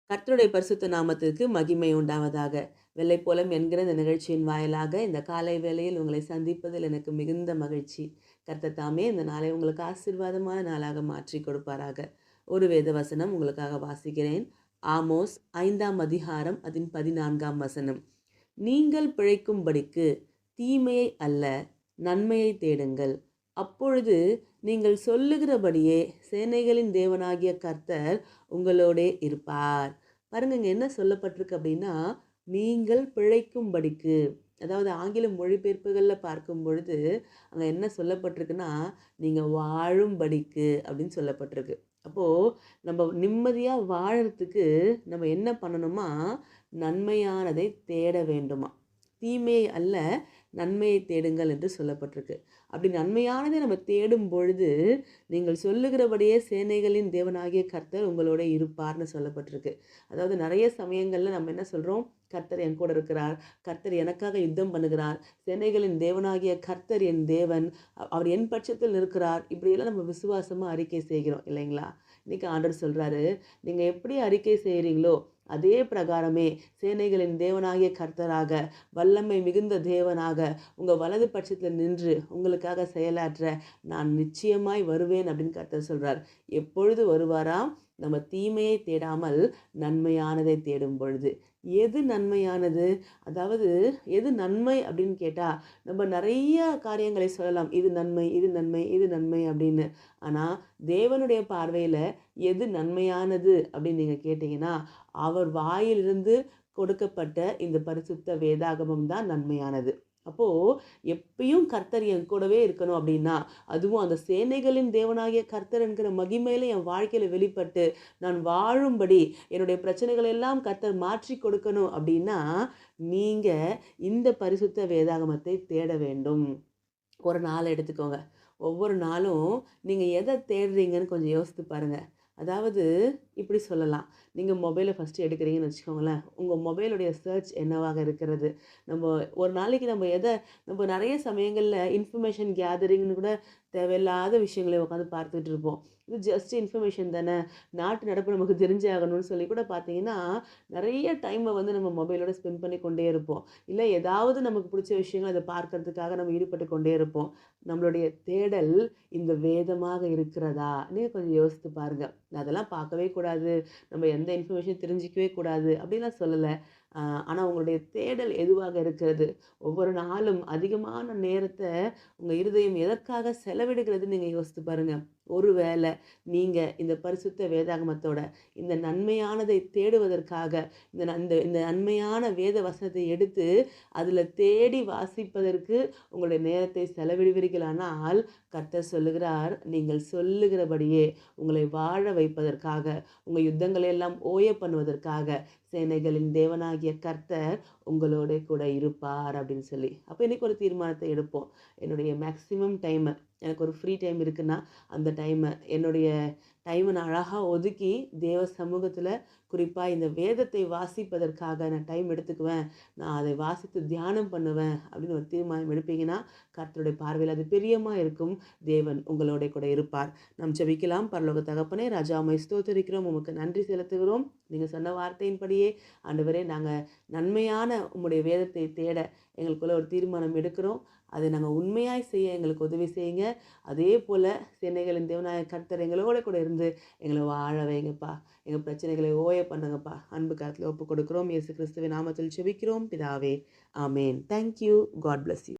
கர்த்தருடைய பரிசுத்த நாமத்திற்கு மகிமை உண்டாவதாக. வெள்ளைப்போலம் என்கிற இந்த நிகழ்ச்சியின் வாயிலாக இந்த காலை வேளையில் உங்களை சந்திப்பதில் எனக்கு மிகுந்த மகிழ்ச்சி. கர்த்தர் தாமே இந்த நாளை உங்களுக்கு ஆசீர்வாதமான நாளாக மாற்றி கொடுப்பாராக. ஒரு வேத வசனம் உங்களுக்காக வாசிக்கிறேன். ஆமோஸ் 5ஆம் அதிகாரம் அதன் 14ஆம் வசனம். நீங்கள் பிழைக்கும்படிக்கு தீமையை அல்ல நன்மையை தேடுங்கள், அப்பொழுது நீங்கள் சொல்லுகிறபடியே சேனைகளின் தேவனாகிய கர்த்தர் உங்களோடே இருப்பார். பாருங்க, இங்க என்ன சொல்லப்பட்டிருக்கு அப்படின்னா, நீங்கள் பிழைக்கும்படிக்கு. அதாவது ஆங்கில மொழிபெயர்ப்புகளில் பார்க்கும் பொழுது அங்கே என்ன சொல்லப்பட்டிருக்குன்னா, நீங்கள் வாழும்படிக்கு அப்படின்னு சொல்லப்பட்டிருக்கு. அப்போது நம்ம நிம்மதியாக வாழறதுக்கு நம்ம என்ன பண்ணணுமா, நன்மையானதை தேட வேண்டுமா. தீமையை அல்ல நன்மையை தேடுங்கள் என்று சொல்லப்பட்டிருக்கு. அப்படி நன்மையானதை நம்ம தேடும் பொழுது நீங்கள் சொல்லுகிறபடியே சேனைகளின் தேவனாகிய கர்த்தர் உங்களோட இருப்பார்னு சொல்லப்பட்டிருக்கு. அதாவது நிறைய சமயங்களில் நம்ம என்ன சொல்கிறோம், கர்த்தர் என் கூட இருக்கிறார், கர்த்தர் எனக்காக யுத்தம் பண்ணுகிறார், சேனைகளின் தேவனாகிய கர்த்தர் என் தேவன், அவர் என் பட்சத்தில் இருக்கிறார், இப்படியெல்லாம் நம்ம விசுவாசமாக அறிக்கை செய்கிறோம் இல்லைங்களா. இன்றைக்கி ஆண்டவர் சொல்கிறாரு, நீங்கள் எப்படி அறிக்கை செய்கிறீங்களோ அதே பிரகாரமே சேனைகளின் தேவனாகிய கர்த்தராக, வல்லமை மிகுந்த தேவனாக உங்கள் வலது பட்சத்தில் நின்று உங்களுக்காக செயலாற்ற நான் நிச்சயமாய் வருவேன் அப்படின்னு கர்த்தர் சொல்கிறார். எப்பொழுது வருவாராம்? நம்ம தீமையை தேடாமல் நன்மையானதை தேடும் பொழுது. எது நன்மையானது? அதாவது எது நன்மை அப்படின்னு கேட்டால் நம்ம நிறைய காரியங்களை சொல்லலாம், இது நன்மை, இது நன்மை, இது நன்மை அப்படின்னு. ஆனால் தேவனுடைய பார்வையில் எது நன்மையானது அப்படின்னு நீங்கள் கேட்டிங்கன்னா, அவர் வாயிலிருந்து கொடுக்கப்பட்ட இந்த பரிசுத்த வேதாகமம் தான் நன்மையானது. அப்போது எப்பயும் கர்த்தர் என் கூடவே இருக்கணும் அப்படின்னா, அதுவும் அந்த சேனைகளின் தேவனாகிய கர்த்தர் என்கிற மகிமையில் என் வாழ்க்கையில் வெளிப்பட்டு நான் வாழும்படி என்னுடைய பிரச்சனைகள் எல்லாம் கர்த்தர் மாற்றி கொடுக்கணும் அப்படின்னா, நீங்கள் இந்த பரிசுத்த வேதாகமத்தை தேட வேண்டும். ஒரு நாள் எடுத்துக்கோங்க. ஒவ்வொரு நாளும் நீங்கள் எதை தேடுறீங்கன்னு கொஞ்சம் யோசித்து பாருங்கள். அதாவது இப்படி சொல்லலாம், நீங்கள் மொபைலை ஃபஸ்ட்டு எடுக்கிறீங்கன்னு வச்சுக்கோங்களேன். உங்கள் மொபைலுடைய சர்ச் என்னவாக இருக்கிறது? நம்ம ஒரு நாளைக்கு நம்ம நிறைய சமயங்களில் இன்ஃபர்மேஷன் கேதரிங்னு கூட தேவையில்லாத விஷயங்களை உட்காந்து பார்த்துட்டு இருப்போம். இது ஜஸ்ட் இன்ஃபர்மேஷன் தானே, நாட்டு நடப்பு நமக்கு தெரிஞ்சே ஆகணும்னு சொல்லி கூட பார்த்தீங்கன்னா நிறைய டைமை நம்ம மொபைலோட ஸ்பெண்ட் பண்ணி கொண்டே இருப்போம். இல்லை ஏதாவது நமக்கு பிடிச்ச விஷயங்கள் அதை பார்க்கறதுக்காக நம்ம ஈடுபட்டு கொண்டே இருப்போம். நம்மளுடைய தேடல் இந்த வேதமாக இருக்கிறதா? நீங்கள் கொஞ்சம் யோசித்து பாருங்கள். அதெல்லாம் பார்க்கவே கூடாது, நம்ம எந்த இன்ஃபர்மேஷன் தெரிஞ்சிக்கவே கூடாது அப்படின்லாம் சொல்லலை. ஆனால் உங்களுடைய தேடல் எதுவாக இருக்கிறது? ஒவ்வொரு நாளும் அதிகமான நேரத்தை உங்கள் இருதயம் எதற்காக செலவிடுகிறதுன்னு நீங்கள் யோசித்து பாருங்கள். ஒருவேளை நீங்கள் இந்த பரிசுத்த வேதாகமத்தோட இந்த நன்மையானதை தேடுவதற்காக இந்த நன்மையான வேத வசனத்தை எடுத்து அதில் தேடி வாசிப்பதற்கு உங்களுடைய நேரத்தை செலவிடுவீர்களானால், கர்த்தர் சொல்லுகிறார், நீங்கள் சொல்லுகிறபடியே உங்களை வாழ வைப்பதற்காக, உங்கள் யுத்தங்களை எல்லாம் ஓய பண்ணுவதற்காக சேனைகளின் தேவனாகிய கர்த்தர் உங்களோட கூட இருப்பார் அப்படின்னு சொல்லி. அப்போ இன்றைக்கி ஒரு தீர்மானத்தை எடுப்போம். என்னுடைய மேக்ஸிமம் டைமை, எனக்கு ஒரு ஃப்ரீ டைம் இருக்குன்னா அந்த என்னுடைய டைமை நான் அழகாக ஒதுக்கி தேவ சமூகத்தில் குறிப்பாக இந்த வேதத்தை வாசிப்பதற்காக நான் டைம் எடுத்துக்குவேன், நான் அதை வாசித்து தியானம் பண்ணுவேன் அப்படின்னு ஒரு தீர்மானம் எடுப்பீங்கன்னா கர்த்தருடைய பார்வையில் அது பிரியமாக இருக்கும். தேவன் உங்களோட கூட இருப்பார். நாம் ஜெபிக்கலாம். பரலோக தகப்பனே, ராஜா உம்மை ஸ்தோத்திரிக்கிறோம், உமக்கு நன்றி செலுத்துகிறோம். நீங்கள் சொன்ன வார்த்தையின்படியே ஆண்டவரே, நாங்கள் நன்மையான உம்முடைய வேதத்தை தேட எங்களுக்குள்ள ஒரு தீர்மானம் எடுக்கிறோம். அதை நாங்கள் உண்மையாய் செய்ய எங்களுக்கு உதவி செய்யுங்க. அதே போல் சேனைகளின் தேவனாய கர்த்தர் எங்களோட கூட இருந்து எங்களை வாழ வைங்கப்பா. எங்கள் பிரச்சனைகளை ஓய பண்ணுங்கப்பா. அன்பு காலத்தில் ஒப்பு கொடுக்குறோம். இயேசு கிறிஸ்துவின் நாமத்தில் ஜெபிக்கிறோம் பிதாவே, ஆமேன். தேங்க்யூ. God bless you.